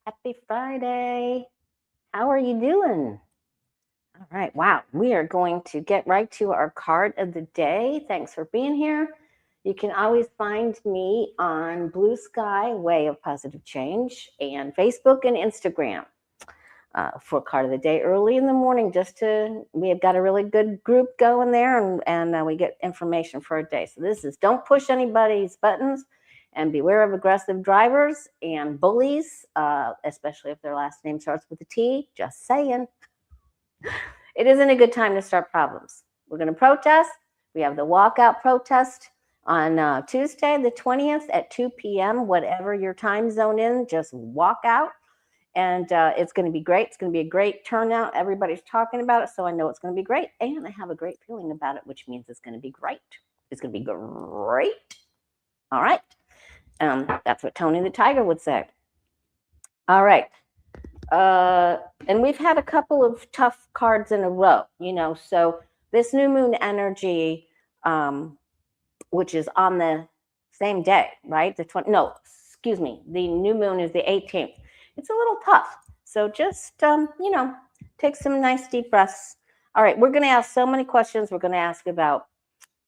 Happy Friday. How are you doing? All right. Wow. We are going to get right to our card of the day. Thanks for being here. You can always find me on Blue Sky, Way of Positive Change, and Facebook and Instagram for card of the day early in the morning. We have got a really good group going there, and we get information for a day. So this is don't push anybody's buttons. And beware of aggressive drivers and bullies, especially if their last name starts with a T. Just saying. It isn't a good time to start problems. We're going to protest. We have the walkout protest on Tuesday, the 20th at 2 p.m., whatever your time zone is, just walk out. And it's going to be great. It's going to be a great turnout. Everybody's talking about it, so I know it's going to be great. And I have a great feeling about it, which means it's going to be great. It's going to be great. All right. That's what Tony the Tiger would say. All right. And we've had a couple of tough cards in a row, so this new moon energy, which is on the same day, right? The new moon is the 18th. It's a little tough. So just, take some nice deep breaths. All right. We're going to ask so many questions. We're going to ask about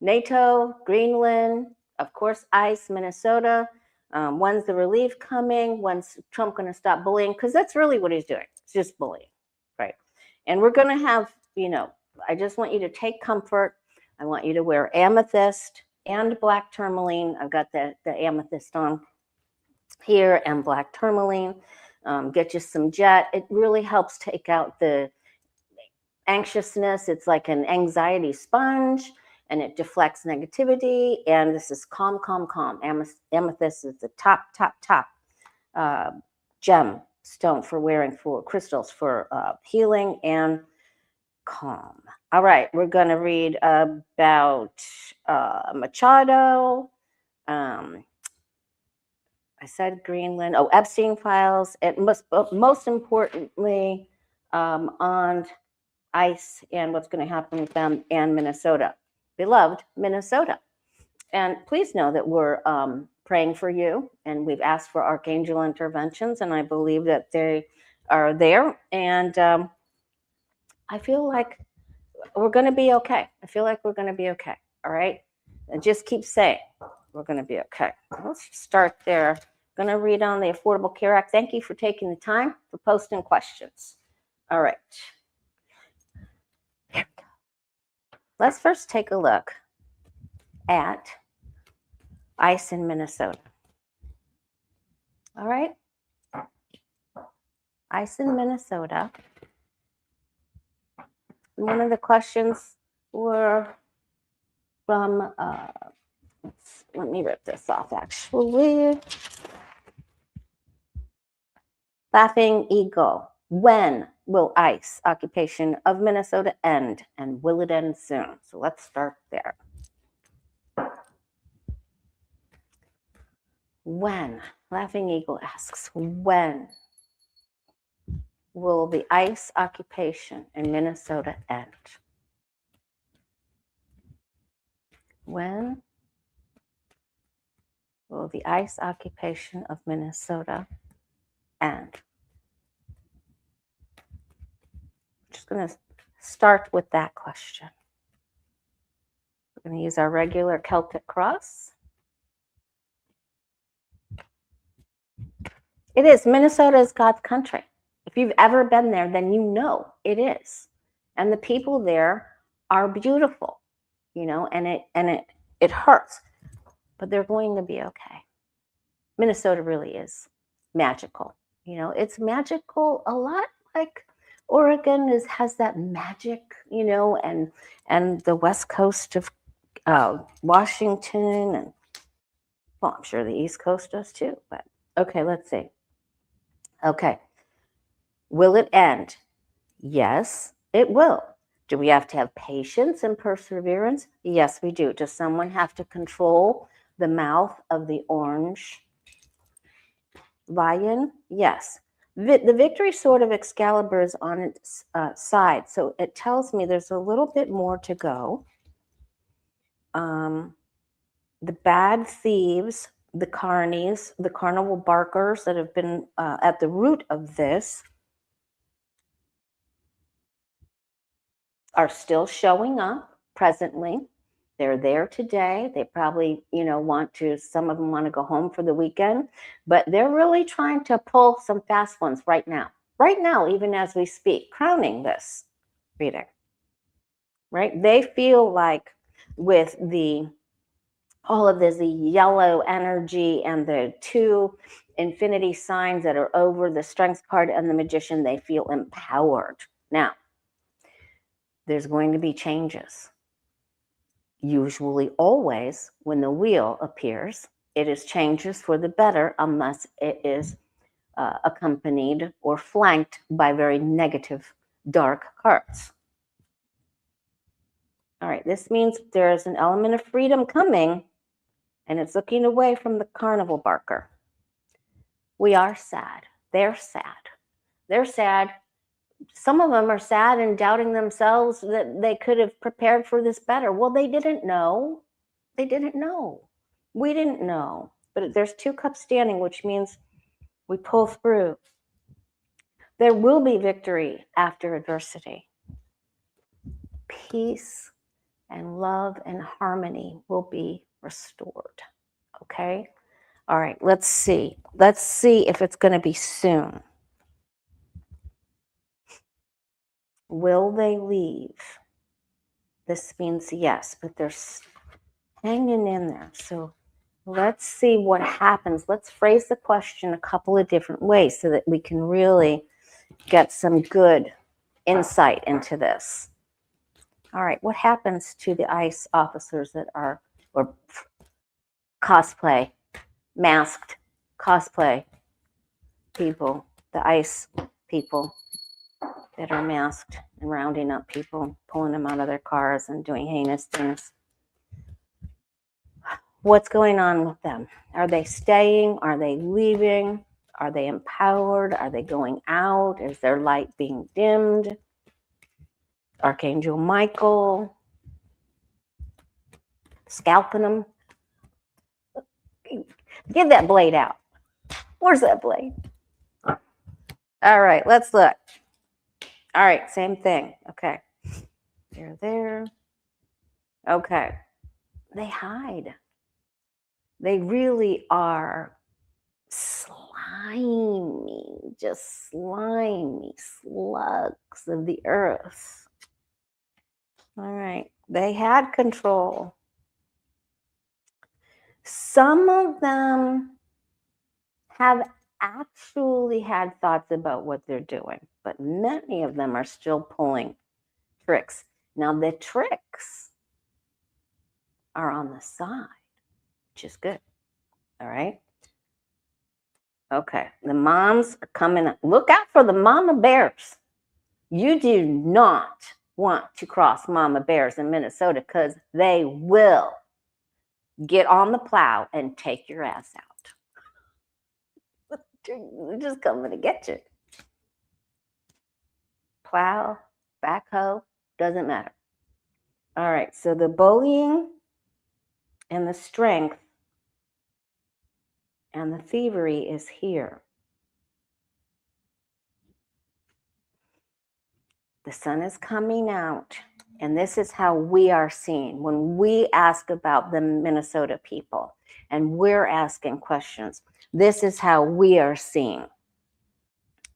NATO, Greenland, of course, ICE, Minnesota. When's the relief coming? When's Trump going to stop bullying? Because that's really what he's doing. It's just bullying, right? And we're going to have, I just want you to take comfort. I want you to wear amethyst and black tourmaline. I've got the amethyst on here and black tourmaline. Get you some jet. It really helps take out the anxiousness. It's like an anxiety sponge. And it deflects negativity. And this is calm, calm, calm. Amethyst is the top gem stone for wearing for crystals for healing and calm. All right, we're going to read about Machado. I said Greenland. Oh, Epstein files. It most importantly on ICE and what's going to happen with them and Minnesota. Beloved Minnesota. And please know that we're praying for you, and we've asked for archangel interventions, and I believe that they are there. And I feel like we're going to be okay. All right. And just keep saying we're going to be okay. Let's start there. I'm going to read on the Affordable Care Act. Thank you for taking the time for posting questions. All right. Here we go. Let's first take a look at ICE in Minnesota. All right. ICE in Minnesota. One of the questions were from, let me rip this off actually. Laughing Eagle. When will ICE occupation of Minnesota end, and will it end soon? So let's start there. When? Laughing Eagle asks, when will the ICE occupation in Minnesota end? When will the ICE occupation of Minnesota end? Just going to start with that question. We're going to use our regular Celtic cross. It is. Minnesota is God's country. If you've ever been there, then you know it is. And the people there are beautiful, and it hurts, but they're going to be okay. Minnesota really is magical. It's magical a lot like Oregon has that magic, and the west coast of Washington, and well, I'm sure the East Coast does too. But okay, let's see. Okay, will it end? Yes, it will. Do we have to have patience and perseverance? Yes, we do. Does someone have to control the mouth of the orange lion? Yes. The victory sword of Excalibur is on its side, so it tells me there's a little bit more to go. The bad thieves the carnies, the carnival barkers that have been at the root of this are still showing up presently. They're there today. They probably, some of them want to go home for the weekend, but they're really trying to pull some fast ones right now. Right now, even as we speak, crowning this reading, right? They feel like with all of this, the yellow energy and the two infinity signs that are over the Strength card and the Magician, they feel empowered. Now, there's going to be changes. Usually, always, when the wheel appears, it is changes for the better unless it is accompanied or flanked by very negative, dark cards. All right, this means there is an element of freedom coming, and it's looking away from the carnival barker. We are sad. They're sad. They're sad. Some of them are sad and doubting themselves that they could have prepared for this better. Well, they didn't know. They didn't know. We didn't know. But there's 2 cups standing, which means we pull through. There will be victory after adversity. Peace and love and harmony will be restored. Okay? All right, let's see. Let's see if it's going to be soon. Will they leave? This means yes, but they're hanging in there. So let's see what happens. Let's phrase the question a couple of different ways so that we can really get some good insight into this. All right, what happens to the ICE officers that are, or cosplay, masked cosplay people, the ICE people that are masked and rounding up people, pulling them out of their cars and doing heinous things? What's going on with them? Are they staying? Are they leaving? Are they empowered? Are they going out? Is their light being dimmed? Archangel Michael scalping them. Get that blade out. Where's that blade? All right, let's look. All right, same thing. Okay. They're there. Okay. They hide. They really are slimy, just slimy slugs of the earth. All right. They had control. Some of them have actually had thoughts about what they're doing, but many of them are still pulling tricks. Now, the tricks are on the side, which is good. All right. Okay. The moms are coming up. Look out for the mama bears. You do not want to cross mama bears in Minnesota because they will get on the plow and take your ass out. They're just coming to get you. Plow, backhoe, doesn't matter. All right, so the bullying and the strength and the thievery is here. The sun is coming out, and this is how we are seen. When we ask about the Minnesota people and we're asking questions, this is how we are seen,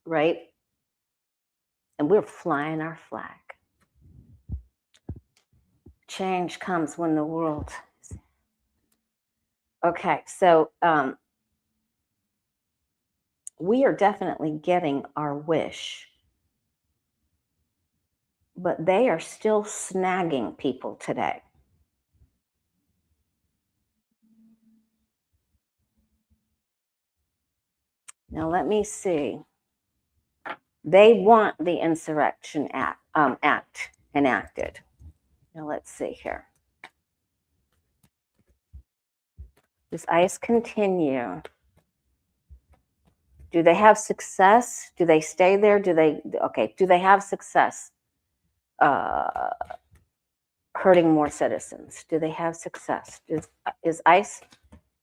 right? And we're flying our flag. Change comes when the world. Okay, so we are definitely getting our wish, but they are still snagging people today. Now let me see. They want the Insurrection Act enacted. Now let's see here. Does ICE continue? Do they have success? Do they stay there? Do they have success hurting more citizens? Do they have success? Is ICE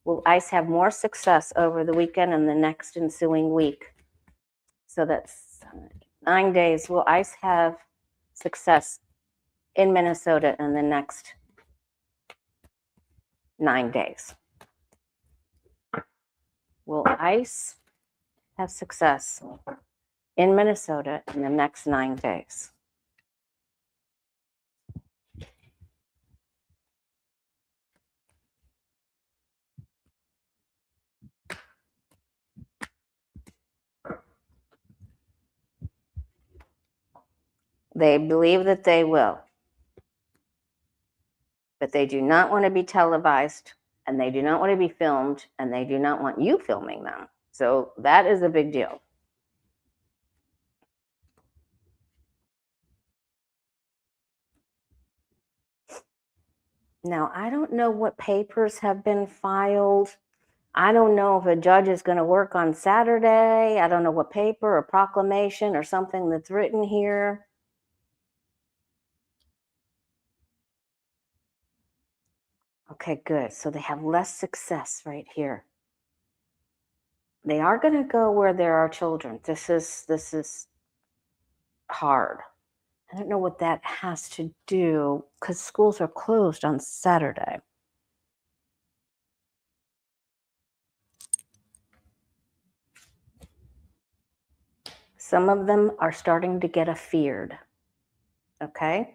will ICE have more success over the weekend and the next ensuing week? So that's 9 days. Will ICE have success in Minnesota in the next 9 days? Will ICE have success in Minnesota in the next 9 days? They believe that they will, but they do not want to be televised, and they do not want to be filmed, and they do not want you filming them. So that is a big deal. Now, I don't know what papers have been filed. I don't know if a judge is going to work on Saturday. I don't know what paper or proclamation or something that's written here. Okay, good. So they have less success right here. They are going to go where there are children. This is hard. I don't know what that has to do because schools are closed on Saturday. Some of them are starting to get afeared. Okay?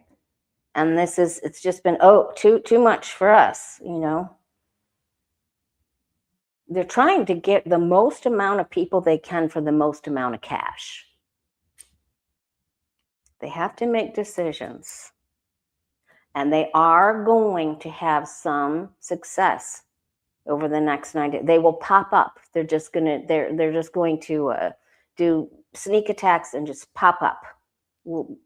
And it's just been, too much for us, you know. They're trying to get the most amount of people they can for the most amount of cash. They have to make decisions. And they are going to have some success over the next 9 days. They will pop up. They're just going to do sneak attacks and just pop up, you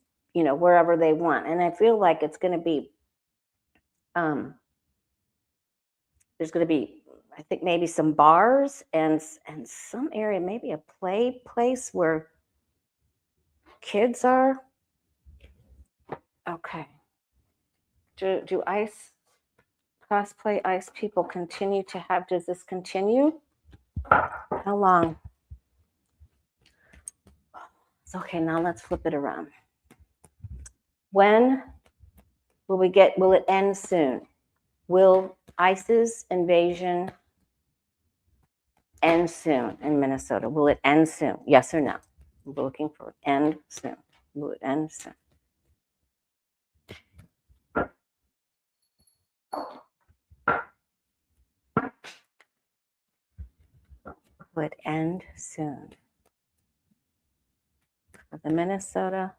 know, wherever they want. And I feel like it's going to be, there's going to be, I think maybe some bars and some area, maybe a play place where kids are. Okay. Do ICE cosplay ICE people continue to have? Does this continue? How long? Okay, now let's flip it around. When will it end soon? Will ICE's invasion end soon in Minnesota? Will it end soon? Yes or no? We're looking for end soon. Will it end soon? Will it end soon? For the Minnesota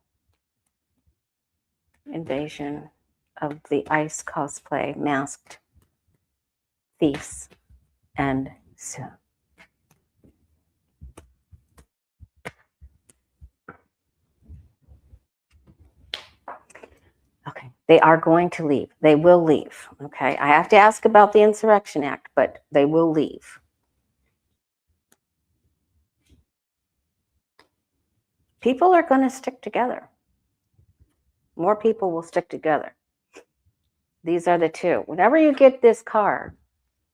invasion of the ICE cosplay masked thieves end soon. Okay, they are going to leave. They will leave. Okay, I have to ask about the Insurrection Act, but they will leave. People are going to stick together. More people will stick together. These are the two. Whenever you get this card,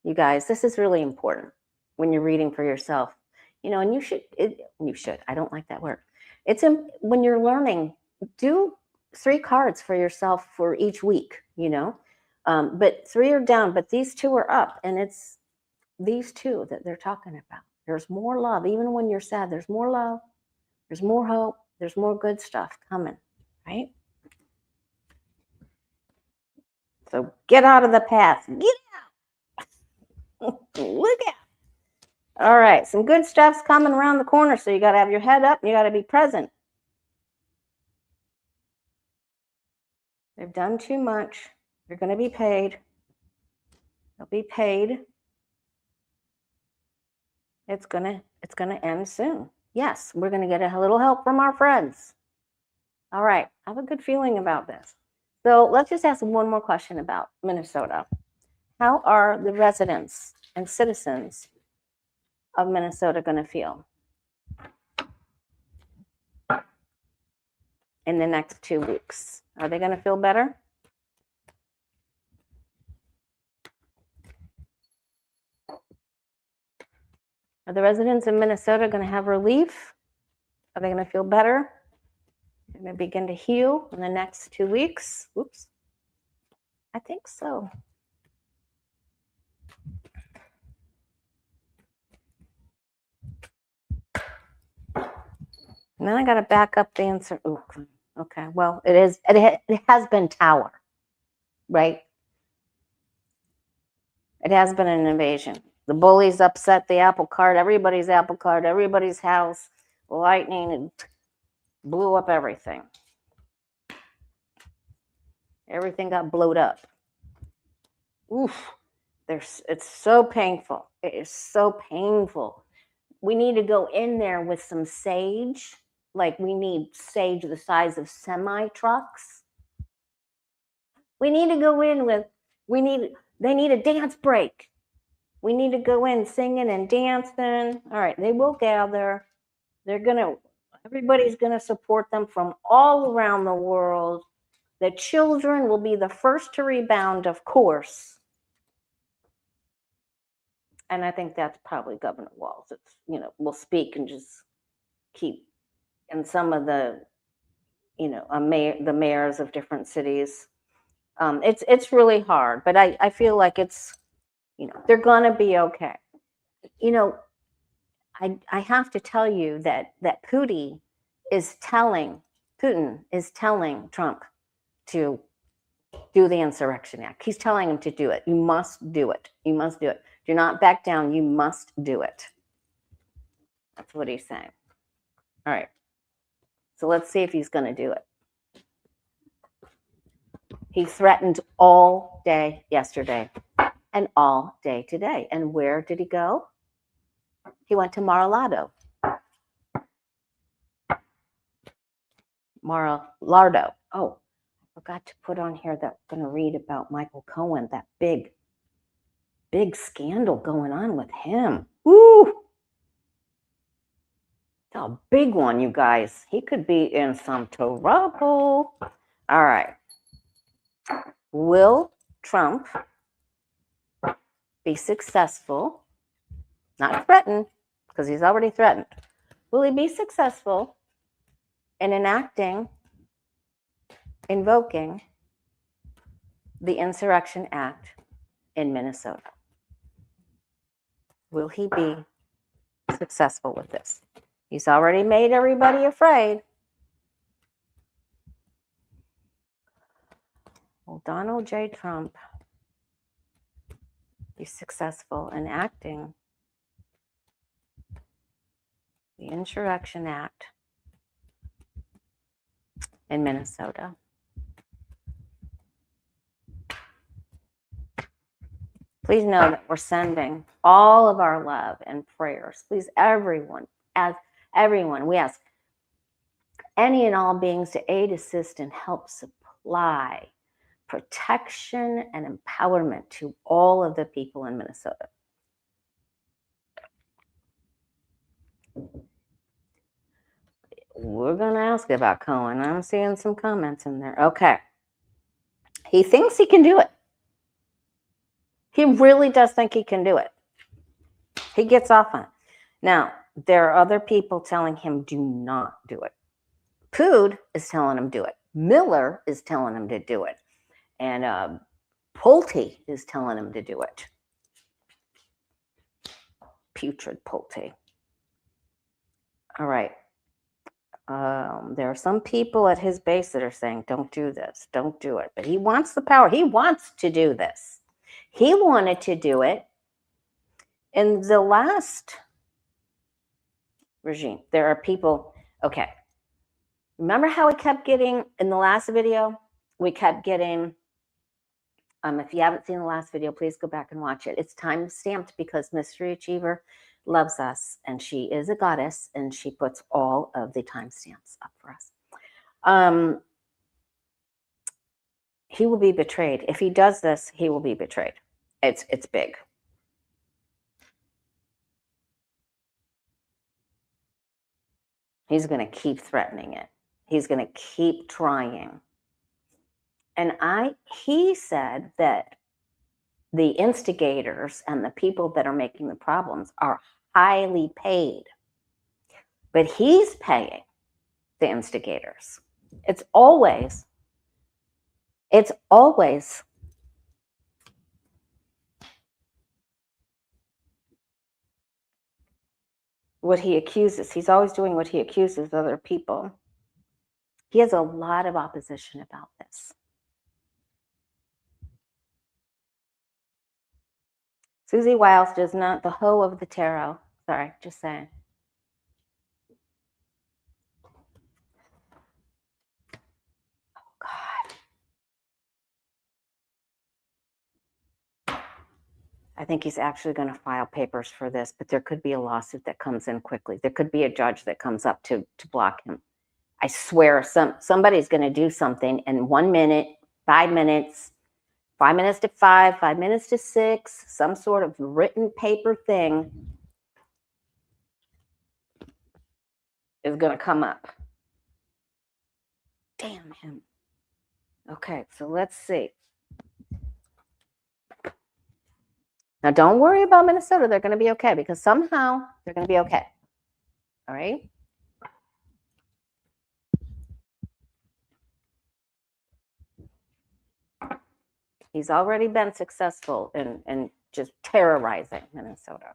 you guys, this is really important when you're reading for yourself. You know, and you should, I don't like that word. It's when you're learning, do 3 cards for yourself for each week, you know. But 3 are down, but these 2 are up. And it's these 2 that they're talking about. There's more love. Even when you're sad, there's more love. There's more hope. There's more good stuff coming, right? So get out of the past. Get out. Look out. All right. Some good stuff's coming around the corner. So you got to have your head up and you got to be present. They've done too much. They're going to be paid. They'll be paid. It's going to end soon. Yes, we're going to get a little help from our friends. All right. I have a good feeling about this. So let's just ask one more question about Minnesota. How are the residents and citizens of Minnesota going to feel in the next 2 weeks? Are they going to feel better? Are the residents in Minnesota going to have relief? Are they going to feel better? Going to begin to heal in the next 2 weeks? Oops. I think so. And then I got to back up the answer. Ooh, okay. Well, it has been Tower, right? It has been an invasion. The bullies upset the apple cart, everybody's apple cart, everybody's house. Lightning and blew up everything. Everything got blowed up. Oof. It's so painful. It is so painful. We need to go in there with some sage. Like we need sage the size of semi-trucks. We need to go in with, they need a dance break. We need to go in singing and dancing. All right, they will gather. Everybody's gonna support them from all around the world. The children will be the first to rebound, of course. And I think that's probably Governor Walz. It's, will speak and just keep, and some of the, the mayors of different cities. It's really hard, but I feel like it's, they're gonna be okay. I have to tell you that Putin is telling Trump to do the Insurrection Act. He's telling him to do it. You must do it. You must do it. Do not back down. You must do it. That's what he's saying. All right. So let's see if he's going to do it. He threatened all day yesterday and all day today. And where did he go? He went to Mar-a-Lago. Mar-a-Lago. Oh, I forgot to put on here that I'm going to read about Michael Cohen, that big scandal going on with him. Woo! It's a big one, you guys. He could be in some trouble. All right. Will Trump be successful? Not threatened, because he's already threatened. Will he be successful in invoking the Insurrection Act in Minnesota? Will he be successful with this? He's already made everybody afraid. Will Donald J. Trump be successful in enacting the Insurrection Act in Minnesota? Please know that we're sending all of our love and prayers. Please, everyone, we ask any and all beings to aid, assist, and help supply protection and empowerment to all of the people in Minnesota. We're going to ask about Cohen. I'm seeing some comments in there. Okay. He thinks he can do it. He really does think he can do it. He gets off on it. Now, there are other people telling him do not do it. Pude is telling him do it. Miller is telling him to do it. And Pulte is telling him to do it. Putrid Pulte. All right. There are some people at his base that are saying, don't do this, don't do it. But he wants the power. He wants to do this. He wanted to do it in the last regime. There are people, okay. Remember how we kept getting, in the last video, we kept getting, if you haven't seen the last video, please go back and watch it. It's time stamped because Mystery Achiever loves us, and she is a goddess, and she puts all of the timestamps up for us. He will be betrayed. If he does this, he will be betrayed. It's big. He's going to keep threatening it. He's going to keep trying. And he said that the instigators and the people that are making the problems are highly paid. But he's paying the instigators. It's always what he accuses. He's always doing what he accuses other people. He has a lot of opposition about this. Susie Wiles does not, the hoe of the tarot. Sorry, just saying. Oh, God. I think he's actually going to file papers for this, but there could be a lawsuit that comes in quickly. There could be a judge that comes up to block him. I swear somebody's going to do something in 1 minute, 5 minutes, 5 minutes to 5, 5 minutes to 6, some sort of written paper thing is going to come up. Damn him. Okay, so let's see. Now, don't worry about Minnesota. They're going to be okay because somehow they're going to be okay. All right? He's already been successful in just terrorizing Minnesota.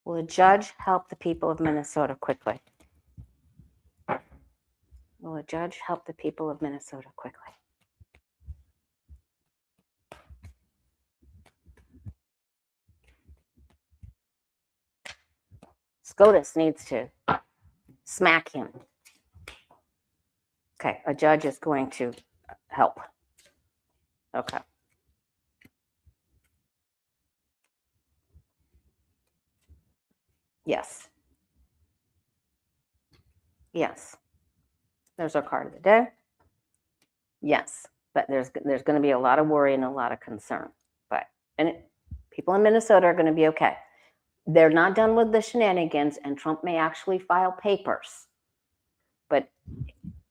Will a judge help the people of Minnesota quickly? Will a judge help the people of Minnesota quickly? SCOTUS needs to smack him. Okay, a judge is going to help. Okay. Yes. Yes. There's our card of the day. Yes, but there's going to be a lot of worry and a lot of concern. People in Minnesota are going to be okay. They're not done with the shenanigans, and Trump may actually file papers, but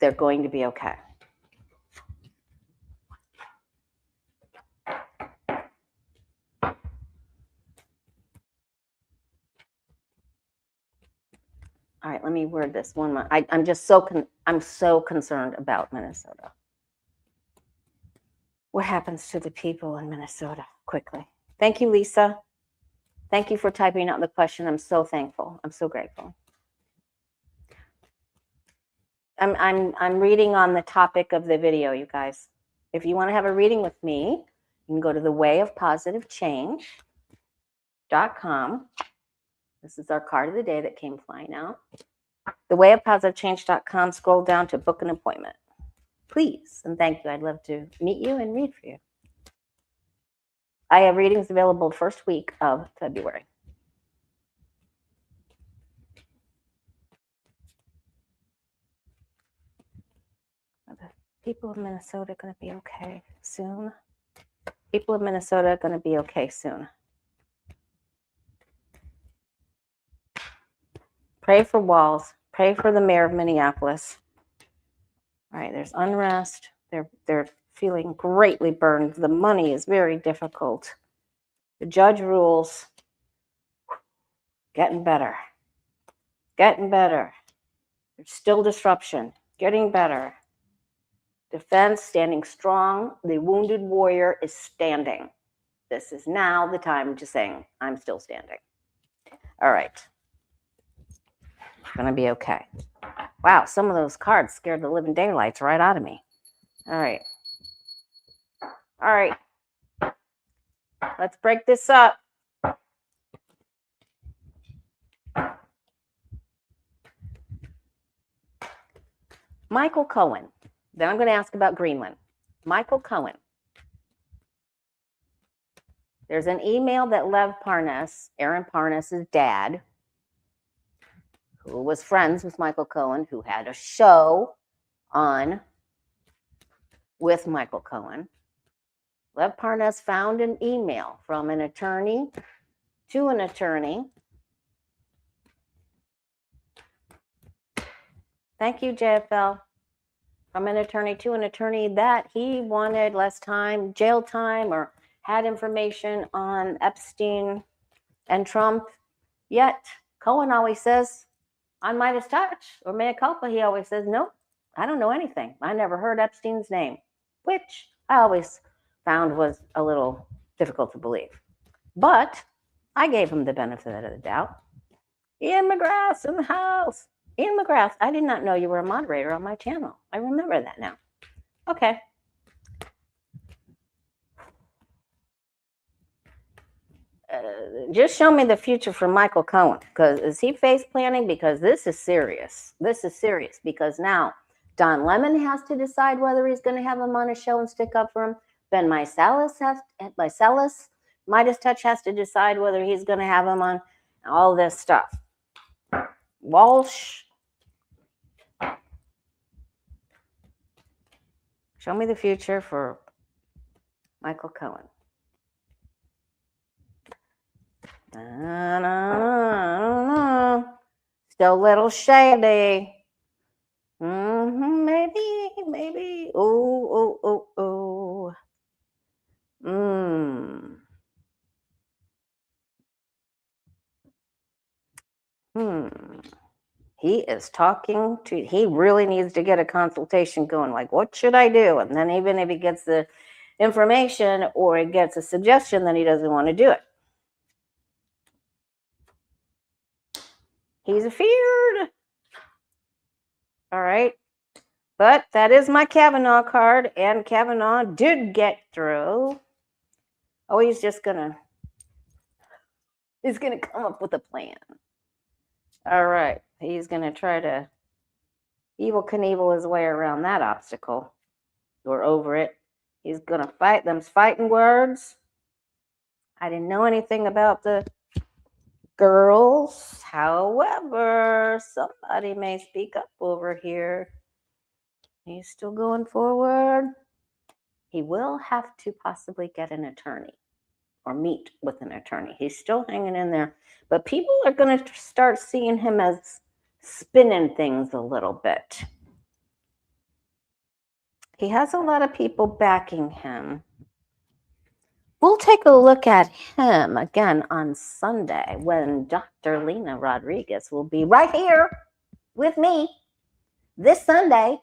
they're going to be okay. All right, let me word this one more. I'm just I'm so concerned about Minnesota. What happens to the people in Minnesota? Quickly. Thank you, Lisa. Thank you for typing out the question. I'm so thankful. I'm so grateful. I'm reading on the topic of the video, you guys. If you want to have a reading with me, you can go to thewayofpositivechange.com. This is our card of the day that came flying out. Thewayofpositivechange.com. Scroll down to book an appointment. Please and thank you. I'd love to meet you and read for you. I have readings available first week of February. Are the people of Minnesota going to be okay soon? People of Minnesota are going to be okay soon. Pray for Walz. Pray for the mayor of Minneapolis. All right, there's unrest. They're feeling greatly burned. The money is very difficult. The judge rules. Getting better. Getting better. There's still disruption. Getting better. Defense standing strong. The wounded warrior is standing. This is now the time to sing. I'm still standing. All right. Gonna be okay. Wow, some of those cards scared the living daylights right out of me. All right. All right. Let's break this up. Michael Cohen. Then I'm going to ask about Greenland. Michael Cohen. There's an email that Lev Parnas, Aaron Parnas' dad, who was friends with Michael Cohen, who had a show on with Michael Cohen. Lev Parnas found an email from an attorney to an attorney. Thank you, JFL. From an attorney to an attorney that he wanted less time, jail time, or had information on Epstein and Trump. Yet Cohen always says, on Midas Touch or Mea Culpa, he always says, nope, I don't know anything. I never heard Epstein's name, which I always found was a little difficult to believe. But I gave him the benefit of the doubt. Ian McGrath's in the house. Ian McGrath, I did not know you were a moderator on my channel. I remember that now. Okay. Just show me the future for Michael Cohen. Because is he face planning? Because this is serious. This is serious. Because now Don Lemon has to decide whether he's going to have him on a show and stick up for him. Ben Midas Touch has to decide whether he's going to have him on. All this stuff. Walsh. Show me the future for Michael Cohen. I don't know. Still a little shady. Maybe. Oh. He is talking to, he really needs to get a consultation going. Like, what should I do? And then even if he gets the information or he gets a suggestion, then he doesn't want to do it. He's feared. All right. But that is my Kavanaugh card. And Kavanaugh did get through. Oh, he's going to come up with a plan. All right. He's going to try to Evel Knievel his way around that obstacle. Or over it. He's going to fight them's fighting words. I didn't know anything about the girls. However, somebody may speak up over here. He's still going forward. He will have to possibly get an attorney or meet with an attorney. He's still hanging in there. But people are going to start seeing him as spinning things a little bit. He has a lot of people backing him. We'll take a look at him again on Sunday when Dr. Lena Rodriguez will be right here with me this Sunday.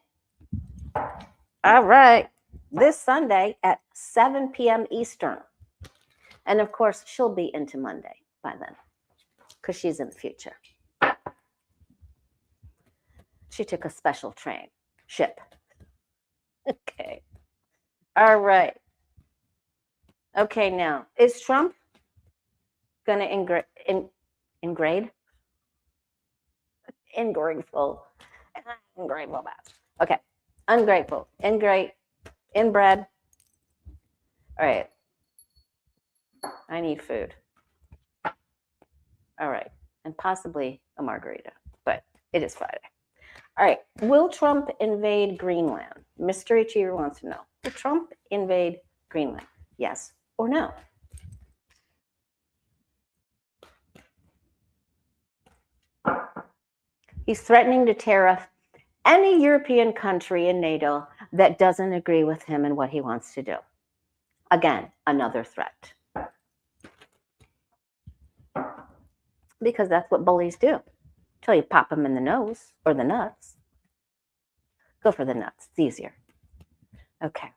All right. This Sunday at 7 p.m. Eastern. And of course, she'll be into Monday by then because she's in the future. She took a special train, ship. Okay. All right. Okay, now, is Trump going to ingrade? Ungrateful. Okay, ungrateful, inbred. All right. I need food. All right, and possibly a margarita, but it is Friday. All right, will Trump invade Greenland? Mystery Cheater wants to know. Will Trump invade Greenland? Yes or no? He's threatening to tariff any European country in NATO that doesn't agree with him and what he wants to do. Again, another threat. Because that's what bullies do. Until you pop them in the nose or the nuts. Go for the nuts. It's easier. Okay.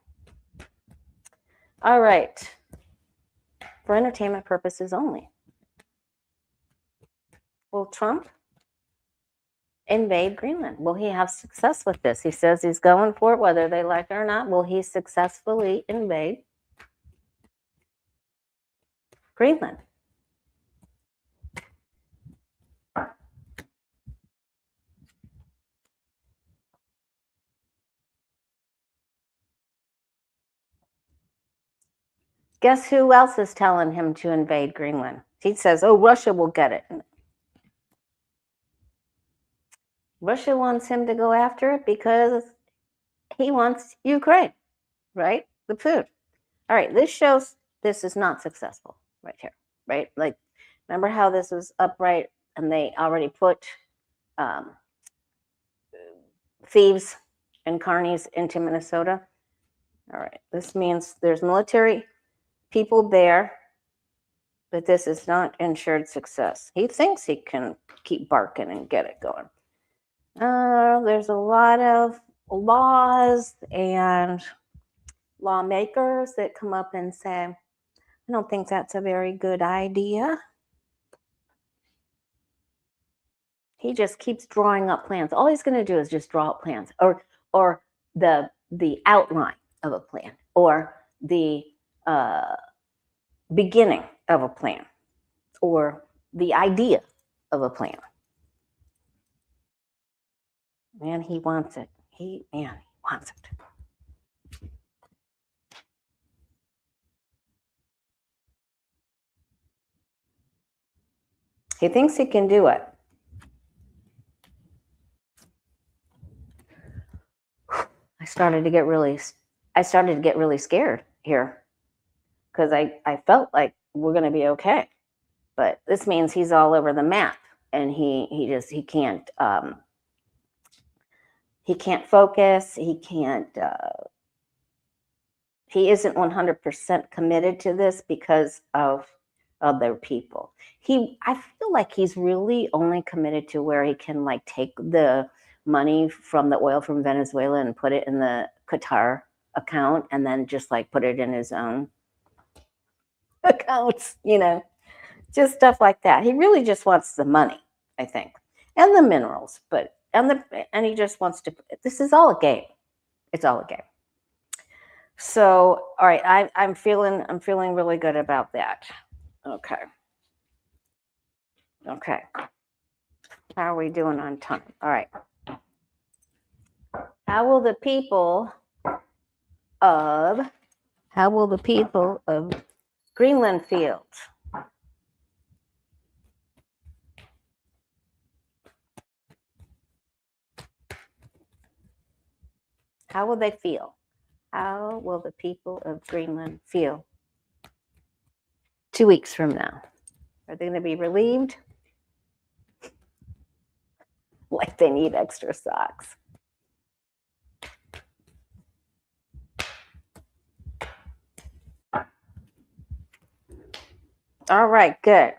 All right. For entertainment purposes only. Will Trump invade Greenland? Will he have success with this? He says he's going for it, whether they like it or not. Will he successfully invade Greenland? Guess who else is telling him to invade Greenland? He says, oh, Russia will get it. Russia wants him to go after it because he wants Ukraine, right? The food. All right, this shows this is not successful right here, right? Like, remember how this was upright and they already put thieves and carnies into Minnesota? All right, this means there's military people there, but this is not ensured success. He thinks he can keep barking and get it going. There's a lot of laws and lawmakers that come up and say, I don't think that's a very good idea. He just keeps drawing up plans. All he's going to do is just draw up plans, or the outline of a plan, or the beginning of a plan, or the idea of a plan. Man, he wants it. He wants it. He thinks he can do it. I started to get really scared here because I felt like we're going to be okay, but this means he's all over the map, and he can't focus. He isn't 100% committed to this because of other people. I feel like he's really only committed to where he can like take the money from the oil from Venezuela and put it in the Qatar account and then just like put it in his own accounts, just stuff like that. He really just wants the money, I think, and the minerals, and he just wants to. This is all a game. It's all a game. So, all right, I'm feeling really good about that. Okay. How are we doing on time? All right. How will the people of Greenland feel? How will they feel? How will the people of Greenland feel 2 weeks from now? Are they going to be relieved? Like they need extra socks. All right, good.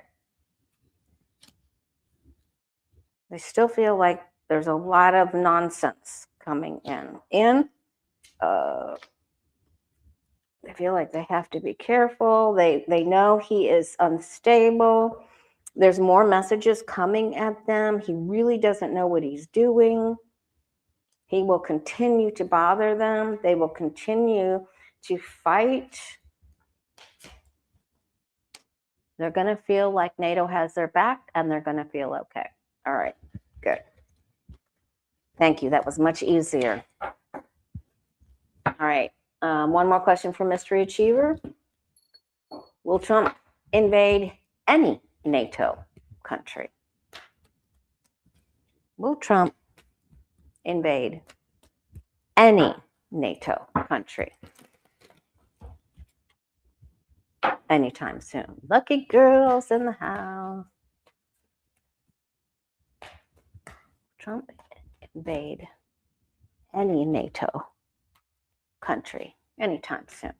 They still feel like there's a lot of nonsense coming in. They feel like they have to be careful. They know he is unstable. There's more messages coming at them. He really doesn't know what he's doing. He will continue to bother them. They will continue to fight. They're going to feel like NATO has their back, and they're going to feel okay. All right, good. Thank you. That was much easier. All right. One more question for Mystery Achiever. Will Trump invade any NATO country? Will Trump invade any NATO country anytime soon? Lucky girls in the house. Trump invade any NATO country anytime soon?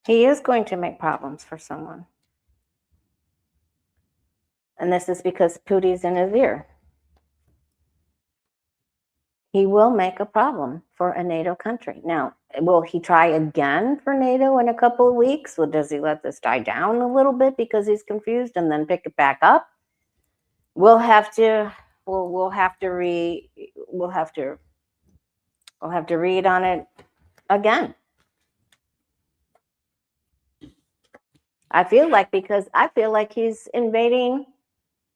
He is going to make problems for someone. And this is because Putin's in his ear. he will make a problem for a NATO country. Now, will he try again for NATO in a couple of weeks? Or does he let this die down a little bit because he's confused and then pick it back up? We'll have to read on it again. I feel like he's invading.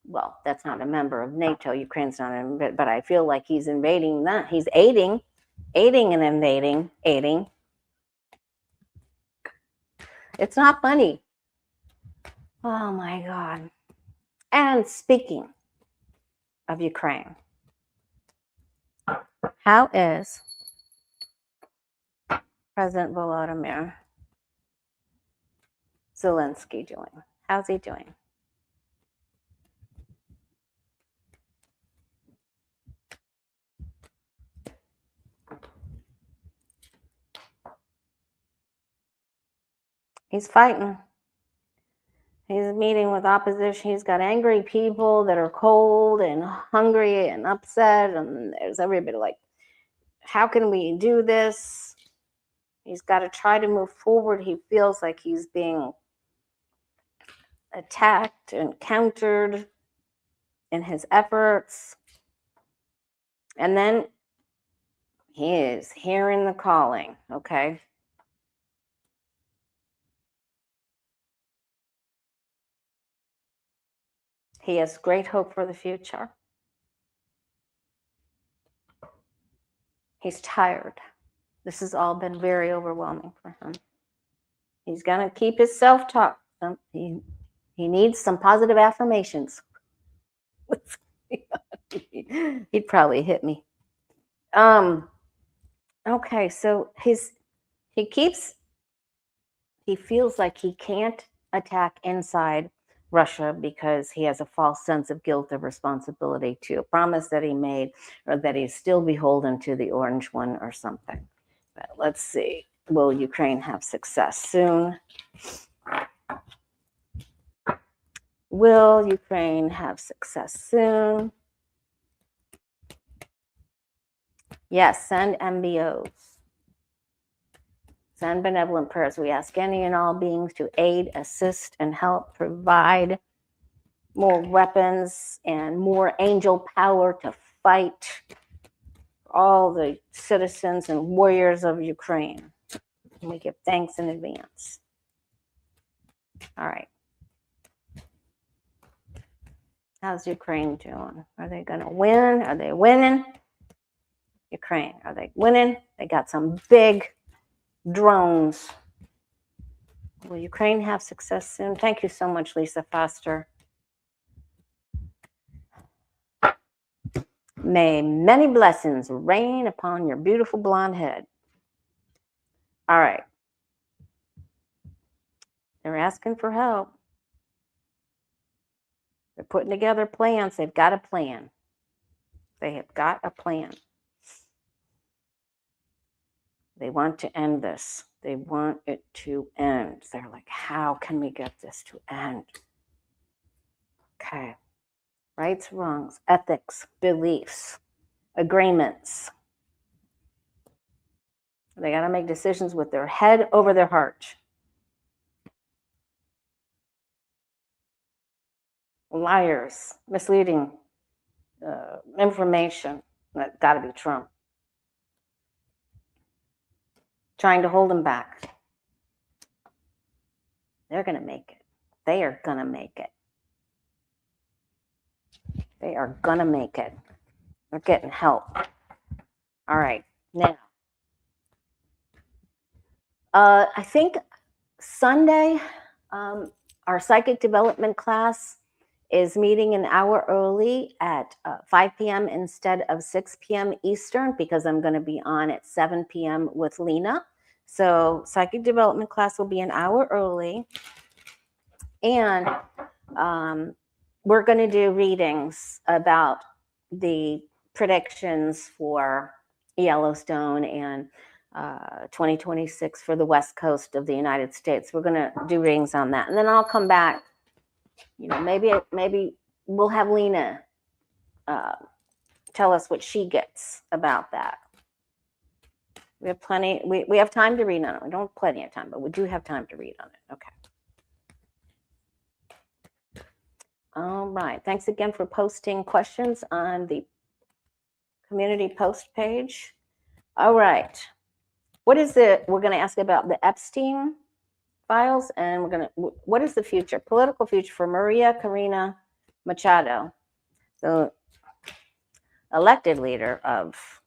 Well, that's not a member of NATO. Ukraine's not in, but I feel like he's invading that. He's aiding and invading, aiding. It's not funny. Oh my God. And speaking of Ukraine, how is President Volodymyr Zelensky doing? How's he doing? He's fighting. He's meeting with opposition. He's got angry people that are cold and hungry and upset. And there's everybody like, how can we do this? He's got to try to move forward. He feels like he's being attacked and countered in his efforts. And then he is hearing the calling, okay? He has great hope for the future. He's tired. This has all been very overwhelming for him. He's going to keep his self-talk. He needs some positive affirmations. He'd probably hit me. Okay, so he feels like he can't attack inside Russia because he has a false sense of guilt of responsibility to a promise that he made, or that he's still beholden to the orange one or something. But let's see. Will Ukraine have success soon? Will Ukraine have success soon? Yes, send MBOs. Send benevolent prayers. We ask any and all beings to aid, assist, and help provide more weapons and more angel power to fight all the citizens and warriors of Ukraine. And we give thanks in advance. All right. How's Ukraine doing? Are they going to win? Are they winning? Ukraine, are they winning? They got some big drones. Will Ukraine have success soon? Thank you so much, Lisa Foster. May many blessings rain upon your beautiful blonde head. All right. They're asking for help. They're putting together plans. They've got a plan. They have got a plan. They want to end this. They want it to end. They're like, how can we get this to end? Okay. Rights, wrongs, ethics, beliefs, agreements. They got to make decisions with their head over their heart. Liars, misleading information. That's got to be Trump. Trying to hold them back. They're going to make it. They are going to make it. They are going to make it. They're getting help. All right. Now, I think Sunday, our psychic development class is meeting an hour early at 5 p.m. instead of 6 p.m. Eastern, because I'm going to be on at 7 p.m. with Lena. So psychic development class will be an hour early. And we're going to do readings about the predictions for Yellowstone and 2026 for the West Coast of the United States. We're going to do readings on that. And then I'll come back. You know, maybe we'll have Lena tell us what she gets about that. We have plenty, we have time to read on it. We don't have plenty of time, but we do have time to read on it. Okay. All right. Thanks again for posting questions on the community post page. All right. What is it? We're going to ask about the Epstein files, and we're going to, what is the future, political future for Maria Corina Machado, the elected leader of,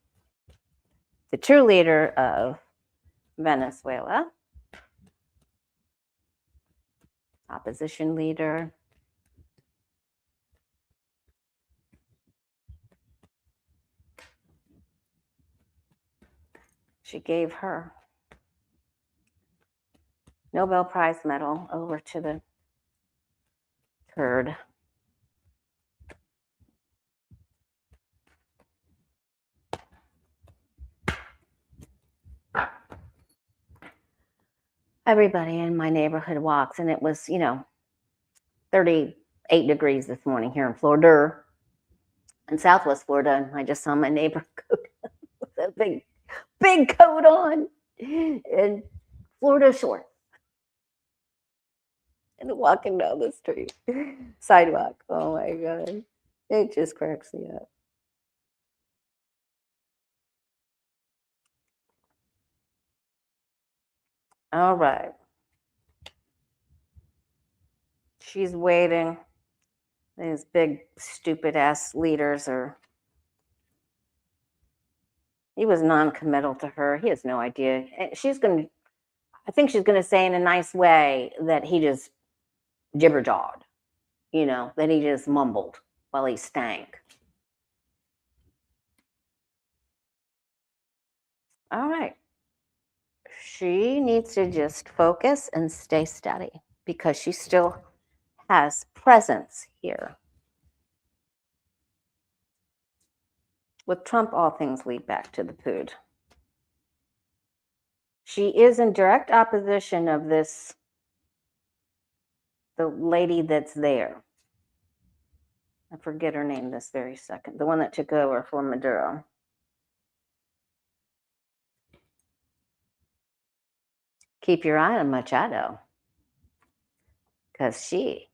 the true leader of Venezuela, opposition leader. She gave her Nobel Prize medal over to the Kurd. Everybody in my neighborhood walks, and it was, 38 degrees this morning here in Florida, in Southwest Florida, and I just saw my neighbor with a big coat on in Florida shorts and walking down the street, sidewalk. Oh my God, it just cracks me up. All right. She's waiting. These big, stupid ass leaders are. He was non-committal to her. He has no idea. I think she's going to say in a nice way that he just jibber-jawed, that he just mumbled while he stank. All right. She needs to just focus and stay steady because she still has presence here. With Trump, all things lead back to the POOD. She is in direct opposition of the lady that's there. I forget her name this very second. The one that took over for Maduro. Keep your eye on Machado, because she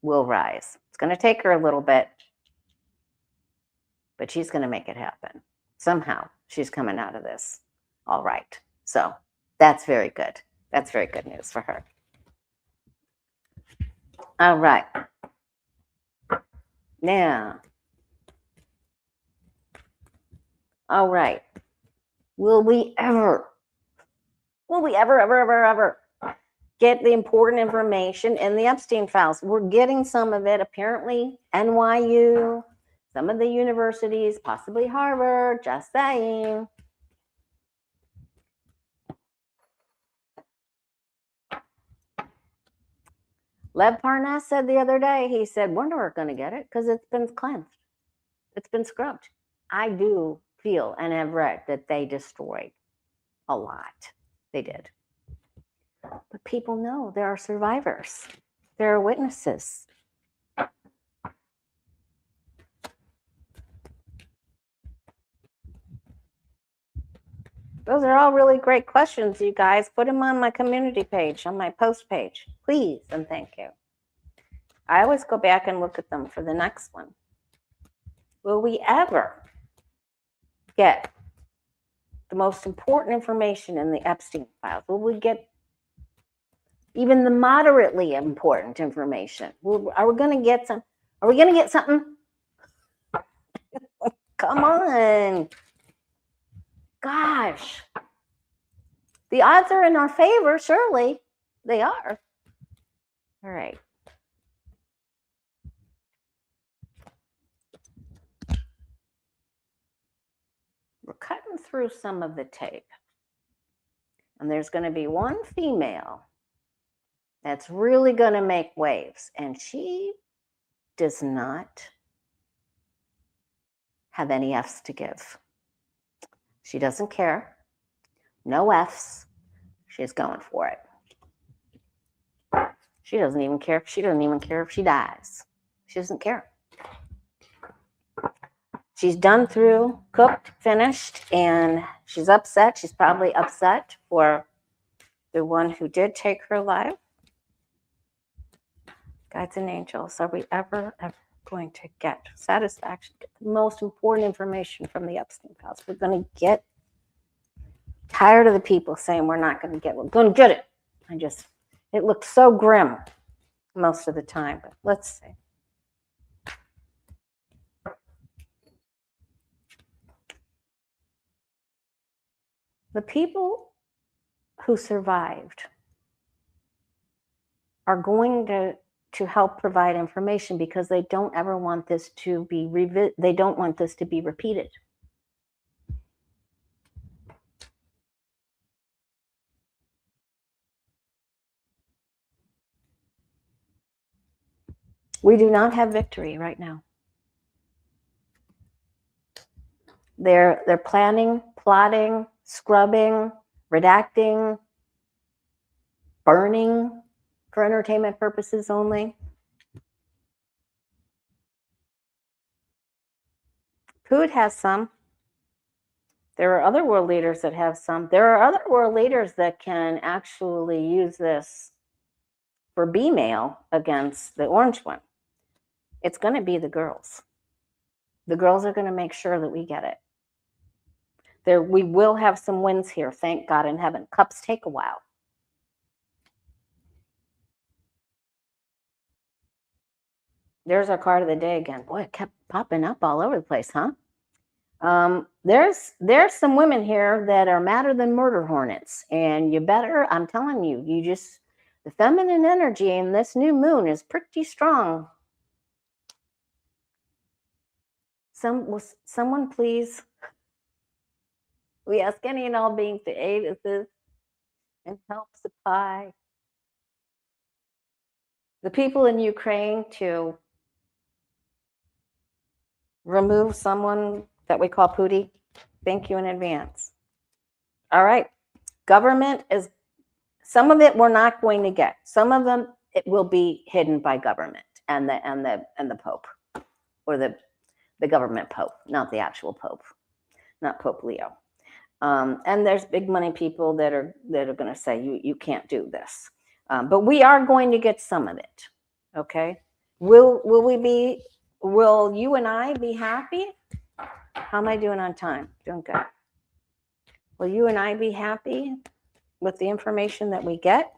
will rise. It's going to take her a little bit, but she's going to make it happen. Somehow she's coming out of this all right. So that's very good. That's very good news for her. All right. Now, all right. Will we ever get the important information in the Epstein files? We're getting some of it, apparently. NYU, some of the universities, possibly Harvard, just saying. Lev Parnas said the other day, he said, we're never going to get it because it's been cleansed. It's been scrubbed. I do feel and have read that they destroyed a lot. They did. But people know there are survivors. There are witnesses. Those are all really great questions, you guys. Put them on my community page, on my post page, please, and thank you. I always go back and look at them for the next one. Will we ever get the most important information in the Epstein files? Will we get even the moderately important information? Are we going to get some? Are we going to get something? Come on. Gosh. The odds are in our favor, surely. They are. All right. We're cutting through some of the tape. And there's going to be one female that's really going to make waves. And she does not have any F's to give. She doesn't care. No F's. She's going for it. She doesn't even care. She doesn't even care if she dies. She doesn't care. She's done through, cooked, finished, and she's upset. She's probably upset for the one who did take her life. Guides and angels, are we ever going to get satisfaction, get the most important information from the Epstein files? We're going to get tired of the people saying we're not going to get it. We're going to get it. It looks so grim most of the time, but let's see. The people who survived are going to help provide information because they don't ever want this to be they don't want this to be repeated. We do not have victory right now. They're planning, plotting, scrubbing, redacting, burning for entertainment purposes only. Putin has some. There are other world leaders that have some. There are other world leaders that can actually use this for B-mail against the orange one. It's going to be the girls. The girls are going to make sure that we get it. We will have some wins here, thank God in heaven. Cups take a while. There's our card of the day again. Boy, it kept popping up all over the place, huh? There's some women here that are madder than murder hornets, and you better, I'm telling you, the feminine energy in this new moon is pretty strong. Someone please, we ask any and all beings to aid us and help supply the people in Ukraine to remove someone that we call Pootie. Thank you in advance. All right. Government is, some of it we're not going to get. Some of them it will be hidden by government and the Pope, or the government Pope, not the actual Pope, not Pope Leo. And there's big money people that are going to say you can't do this. But we are going to get some of it. Okay. Will you and I be happy? How am I doing on time? Doing good. Will you and I be happy with the information that we get?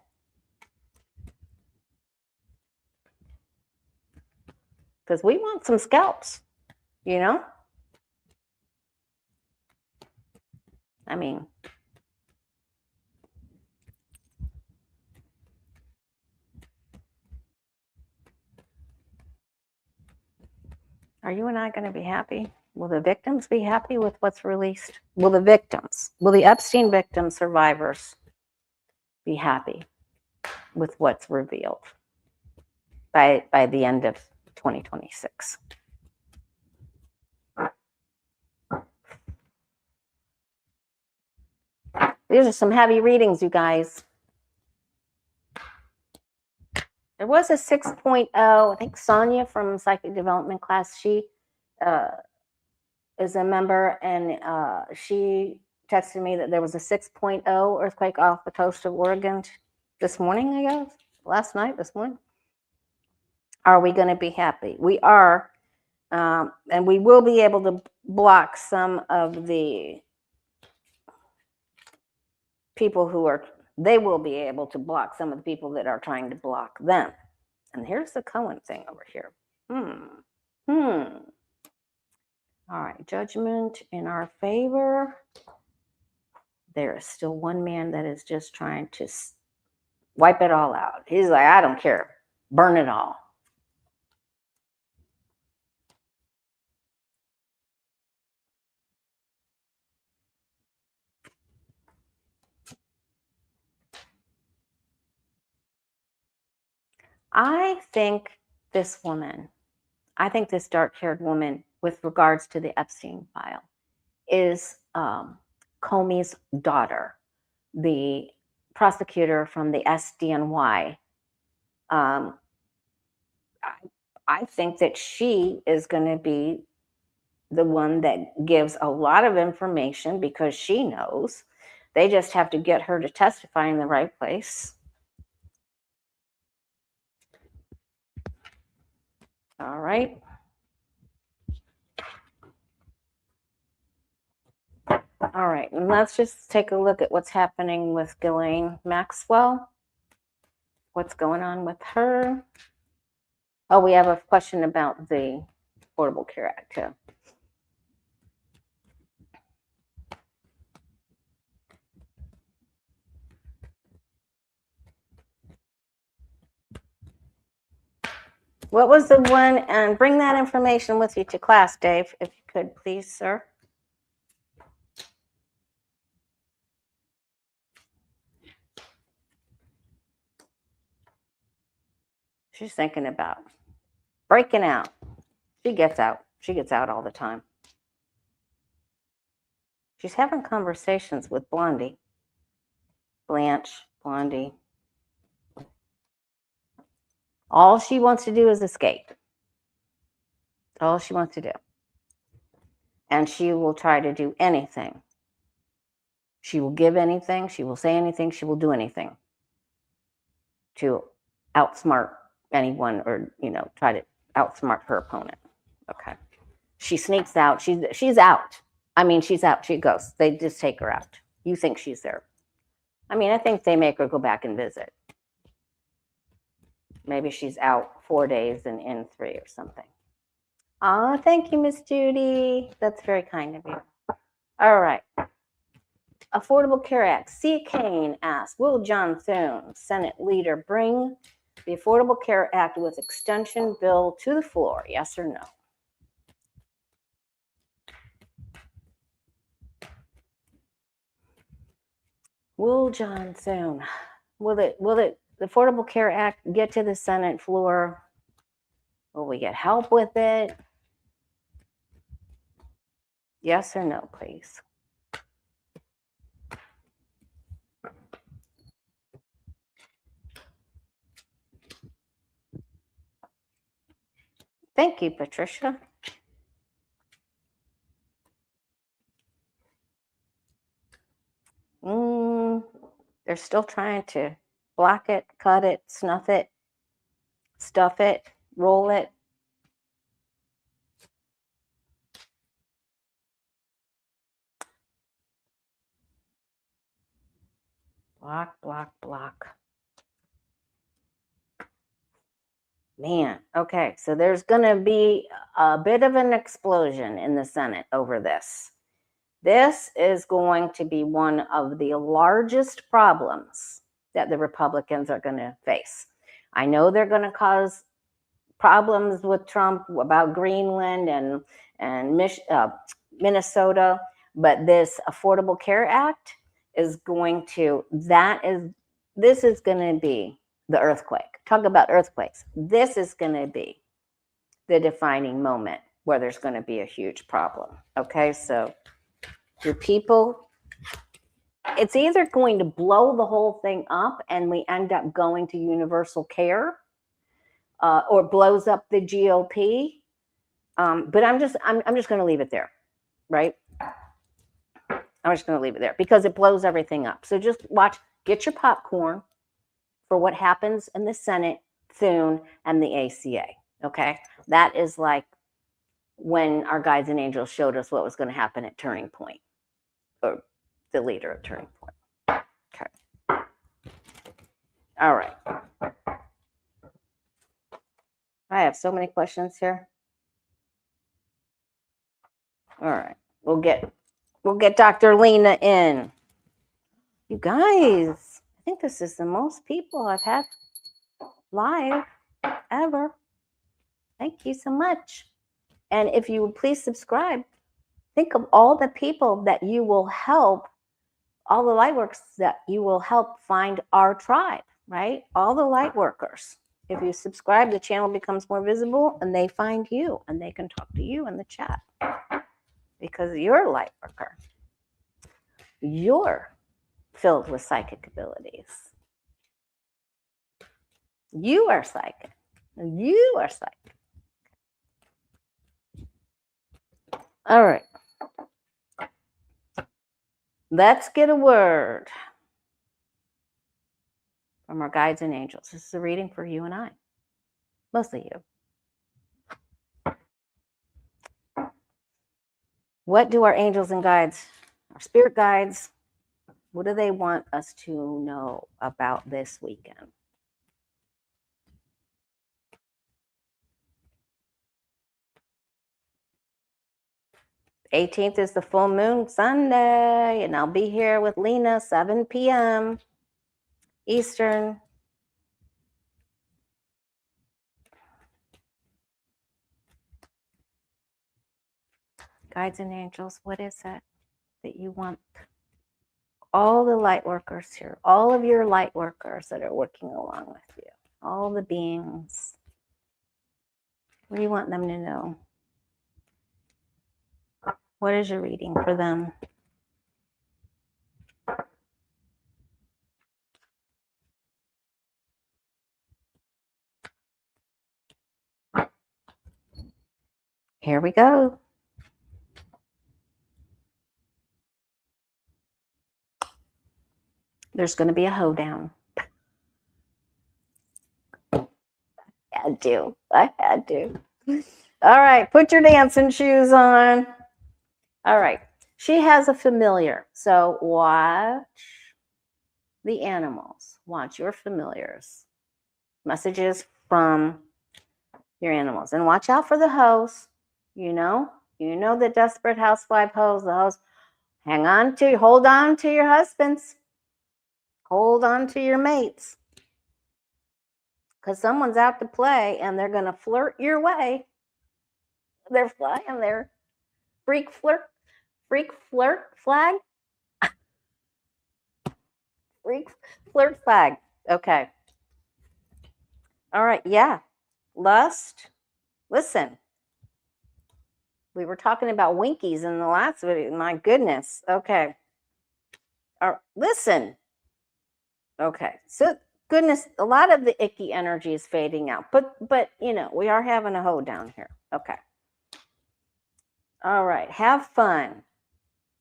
Because we want some scalps, you know? I mean, are you and I going to be happy? Will the victims be happy with what's released? Will the Epstein victim survivors be happy with what's revealed by the end of 2026? These are some heavy readings, you guys. There was a 6.0, I think Sonia from Psychic Development class, she is a member, and she texted me that there was a 6.0 earthquake off the coast of Oregon this morning, I guess, last night, this morning. Are we going to be happy? We are, and we will be able to block some of the people they will be able to block some of the people that are trying to block them. And here's the Cohen thing over here. All right, judgment in our favor. There is still one man that is just trying to wipe it all out. He's like, I don't care. Burn it all. I think this dark-haired woman, with regards to the Epstein file, is Comey's daughter, the prosecutor from the SDNY. I think that she is going to be the one that gives a lot of information because she knows. They just have to get her to testify in the right place. All right. All right, and let's just take a look at what's happening with Ghislaine Maxwell. What's going on with her? Oh, we have a question about the Affordable Care Act too. What was the one? And bring that information with you to class, Dave, if you could, please, sir. She's thinking about breaking out. She gets out. She gets out all the time. She's having conversations with Blondie. Blanche, Blondie. All she wants to do is escape. That's all she wants to do. And she will try to do anything. She will give anything. She will say anything. She will do anything to outsmart anyone or, try to outsmart her opponent. Okay. She sneaks out. She's out. I mean, she's out. She goes. They just take her out. You think she's there. I mean, I think they make her go back and visit. Maybe she's out 4 days and in 3 or something. Oh, thank you, Miss Judy. That's very kind of you. All right. Affordable Care Act. C. Kane asks, will John Thune, Senate leader, bring the Affordable Care Act with extension bill to the floor? Yes or no? Will John Thune, will the Affordable Care Act get to the Senate floor? Will we get help with it? Yes or no, please? Thank you, Patricia. They're still trying to block it, cut it, snuff it, stuff it, roll it. Block, block, block. Man, okay, so there's going to be a bit of an explosion in the Senate over this. This is going to be one of the largest problems that the Republicans are going to face. I know they're going to cause problems with Trump about Greenland and Minnesota, but this Affordable Care Act is going to, this is going to be the earthquake. Talk about earthquakes. This is going to be the defining moment where there's going to be a huge problem. Okay, so do people, it's either going to blow the whole thing up and we end up going to universal care, or blows up the GOP. But I'm just going to leave it there, right? I'm just going to leave it there because it blows everything up. So just watch, get your popcorn for what happens in the Senate, Thune, and the ACA. Okay, that is like when our guides and angels showed us what was going to happen at Turning Point, or the leader of Turning Point. Okay. All right. I have so many questions here. All right. We'll get Dr. Lena in. You guys, I think this is the most people I've had live ever. Thank you so much. And if you would please subscribe, think of all the people that you will help, all the light workers that you will help find our tribe, right? All the light workers. If you subscribe, the channel becomes more visible and they find you and they can talk to you in the chat because you're a light worker. You're filled with psychic abilities. You are psychic. You are psychic. All right. Let's get a word from our guides and angels. This is a reading for you and I, mostly you. What do our angels and guides, our spirit guides, what do they want us to know about this weekend? 18th is the full moon Sunday, and I'll be here with Lena, 7 p.m. Eastern. Guides and angels, what is it that you want? All the light workers here, all of your light workers that are working along with you, all the beings. What do you want them to know? What is your reading for them? Here we go. There's going to be a hoedown. I had to. All right, put your dancing shoes on. All right, she has a familiar. So watch the animals. Watch your familiars. Messages from your animals. And watch out for the hoes. You know the desperate housewife hoes, the hoes. Hold on to your husbands. Hold on to your mates. Because someone's out to play and they're going to flirt your way. They're flying their freak flirt flag. Freak flirt flag. Okay. All right. Yeah. Lust. Listen. We were talking about winkies in the last video. My goodness. Okay. Listen. Okay. So goodness, a lot of the icky energy is fading out. But we are having a hoedown here. Okay. All right. Have fun.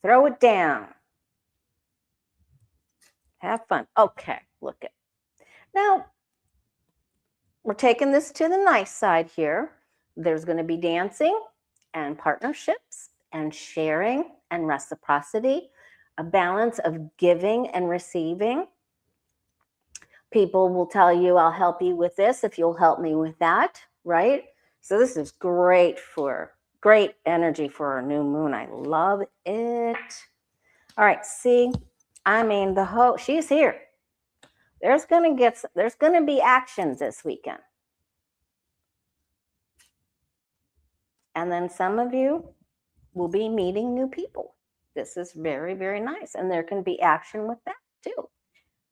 Throw it down. Have fun. Okay. Look at. Now, we're taking this to the nice side here. There's going to be dancing and partnerships and sharing and reciprocity, a balance of giving and receiving. People will tell you, I'll help you with this if you'll help me with that, right? So this is great energy for a new moon. I love it. All right, see, she's here. There's going to be actions this weekend. And then some of you will be meeting new people. This is very, very nice. And there can be action with that too.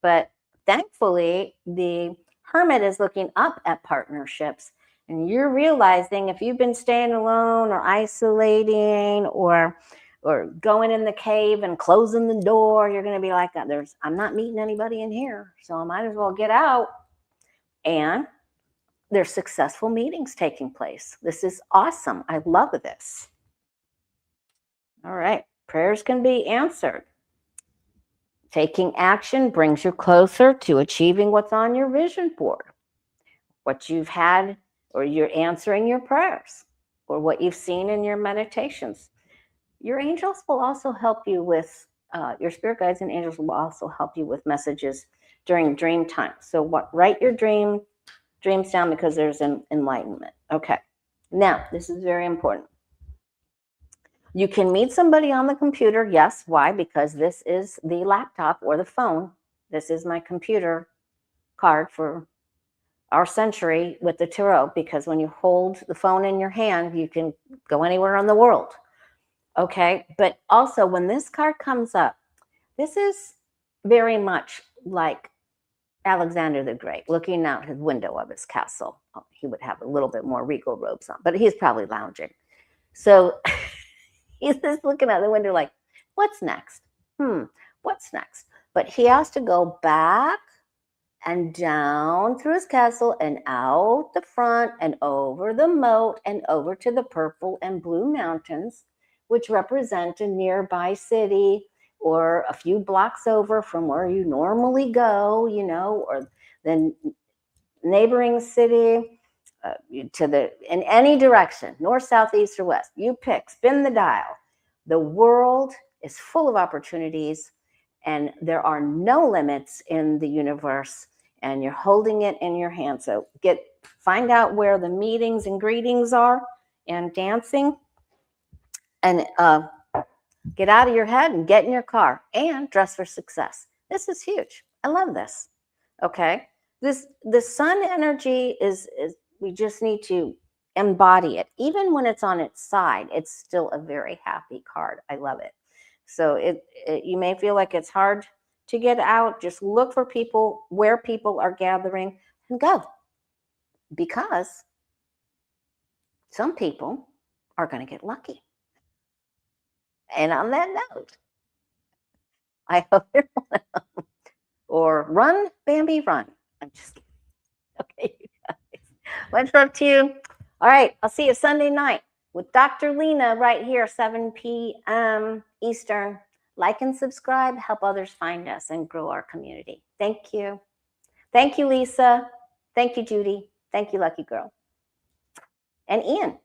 But thankfully, the Hermit is looking up at partnerships. And you're realizing if you've been staying alone or isolating or going in the cave and closing the door, you're going to be like, I'm not meeting anybody in here, so I might as well get out. And there's successful meetings taking place. This is awesome. I love this. All right. Prayers can be answered. Taking action brings you closer to achieving what's on your vision board, what you've had, or you're answering your prayers, or what you've seen in your meditations. Your angels will also help you with, your spirit guides and angels will also help you with messages during dream time. So write your dreams down because there's an enlightenment. Okay. Now, this is very important. You can meet somebody on the computer. Yes. Why? Because this is the laptop or the phone. This is my computer card for our century with the tarot, because when you hold the phone in your hand, you can go anywhere in the world. Okay. But also when this card comes up, this is very much like Alexander the Great looking out his window of his castle. Oh, he would have a little bit more regal robes on, but he's probably lounging. So he's just looking out the window like, what's next? What's next? But he has to go back and down through his castle and out the front and over the moat and over to the purple and blue mountains which represent a nearby city or a few blocks over from where you normally go, you know, or the neighboring city, in any direction, north, south, east, or west. You pick, spin the dial. The world is full of opportunities, and there are no limits in the universe, and you're holding it in your hand. So find out where the meetings and greetings are and dancing, and get out of your head and get in your car and dress for success. This is huge. I love this. Okay. The sun energy is we just need to embody it. Even when it's on its side, it's still a very happy card. I love it. So you may feel like it's hard to get out. Just look for people where people are gathering and go. Because some people are going to get lucky. And on that note, I hope you're one of them. Or run, Bambi, run. I'm just kidding. Okay, you guys. Much love to you. All right, I'll see you Sunday night with Dr. Lena right here, 7 p.m. Eastern. Like and subscribe, help others find us and grow our community. Thank you. Thank you, Lisa. Thank you, Judy. Thank you, Lucky Girl. And Ian.